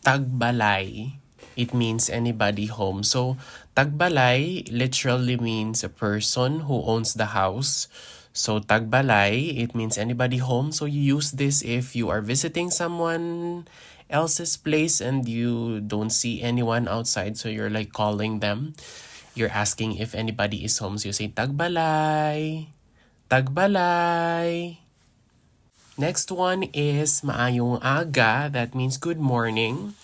tagbalay, it means anybody home. So tagbalay literally means a person who owns the house. So tagbalay, it means anybody home. So you use this if you are visiting someone else's place and you don't see anyone outside. So you're like calling them. You're asking if anybody is home. So you say tagbalay. Tagbalay. Next one is maayong aga. That means good morning.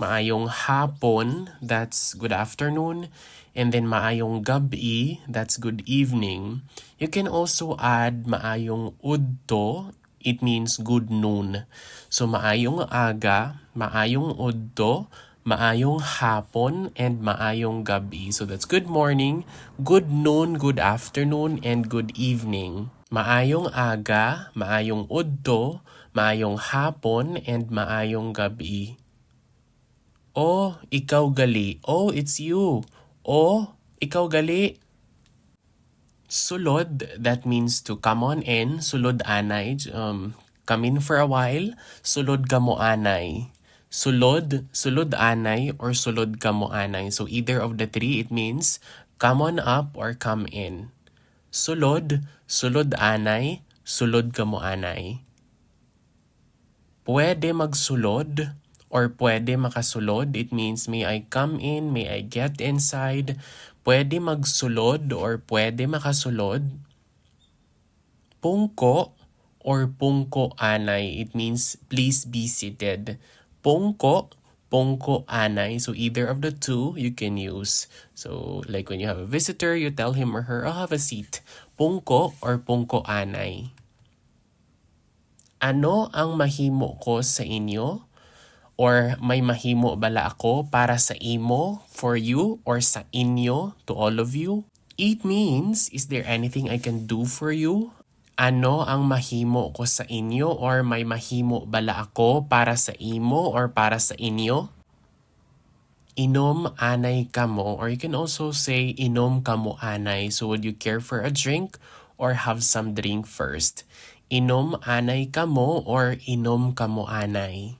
Maayong hapon. That's good afternoon. And then maayong gabi. That's good evening. You can also add maayong udto. It means good noon. So maayong aga, maayong udto, maayong hapon, and maayong gabi. So that's good morning, good noon, good afternoon, and good evening. Maayong aga, maayong udto, maayong hapon, and maayong gabi. Oh, ikaw gali. Oh, it's you. Oh, ikaw gali. Sulod, that means to come on in. Sulod anay, come in for a while. Sulod kamo anay. Sulod anay, or sulod kamo anay. So either of the three, it means come on up or come in. Sulod anay, sulod kamo anay. Pwede magsulod or pwede makasulod. It means may I come in, may I get inside. Pwede magsulod or pwede makasulod. Pungko or pungko anay. It means please be seated. Pungko anay. So either of the two you can use. So like when you have a visitor, you tell him or her, have a seat. Pungko or pungko anay. Ano ang mahimo ko sa inyo? Or may mahimo bala ako para sa imo, for you, or sa inyo, to all of you? It means, is there anything I can do for you? Ano ang mahimo ko sa inyo, or may mahimo bala ako para sa imo or para sa inyo? Inom anay kamo, or you can also say inom kamo anay. So would you care for a drink or have some drink first? Inom anay kamo or inom kamo anay.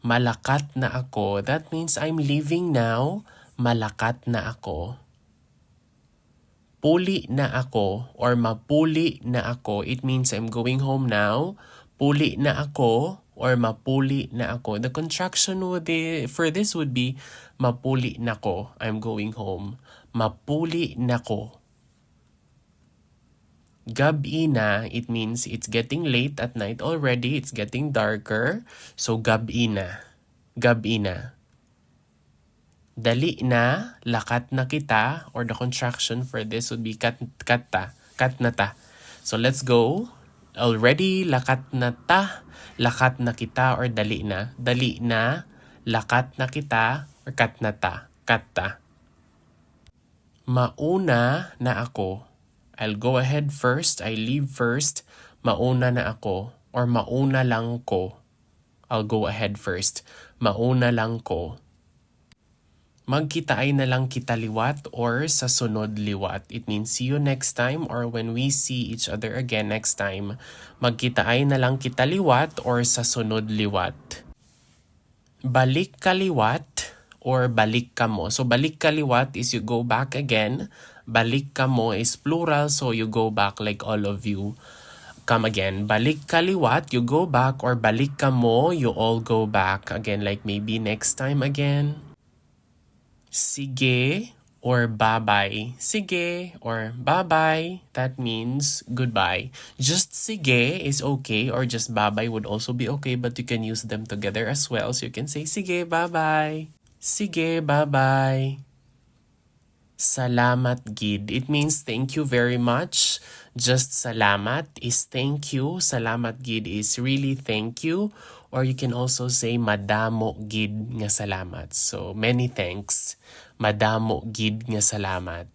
Malakat na ako. That means I'm leaving now. Malakat na ako. Puli na ako or mapuli na ako. It means I'm going home now. Puli na ako or mapuli na ako. The contraction for this would be mapuli na ko. I'm going home. Mapuli na ko. Gabi na, it means it's getting late at night already. It's getting darker. So gabi na. Gabi na. Dali na, lakat na kita, or the contraction for this would be kat na ta. So let's go. Already, lakat na ta, lakat na kita, or dali na. Dali na, lakat na kita, or kat na ta. Kat ta. Mauna na ako. I'll go ahead first. I leave first. Mauna na ako. Or mauna lang ko. I'll go ahead first. Mauna lang ko. Magkitaay na lang kita liwat or sa sunod liwat. It means see you next time or when we see each other again next time. Magkitaay na lang kita liwat or sa sunod liwat. Balik kaliwat or balik kamo. So balik kaliwat is you go back again. Balik kamo is plural, so you go back like all of you. Come again. Balik kaliwat, you go back, or balik kamo, you all go back. Again, like maybe next time again. Sige or bye-bye. Sige or bye-bye. That means goodbye. Just sige is okay, or just bye-bye would also be okay, but you can use them together as well. So you can say sige, bye-bye. Sige, bye-bye. Salamat gid. It means thank you very much. Just salamat is thank you. Salamat gid is really thank you. Or you can also say madamo gid nga salamat. So many thanks. Madamo gid nga salamat.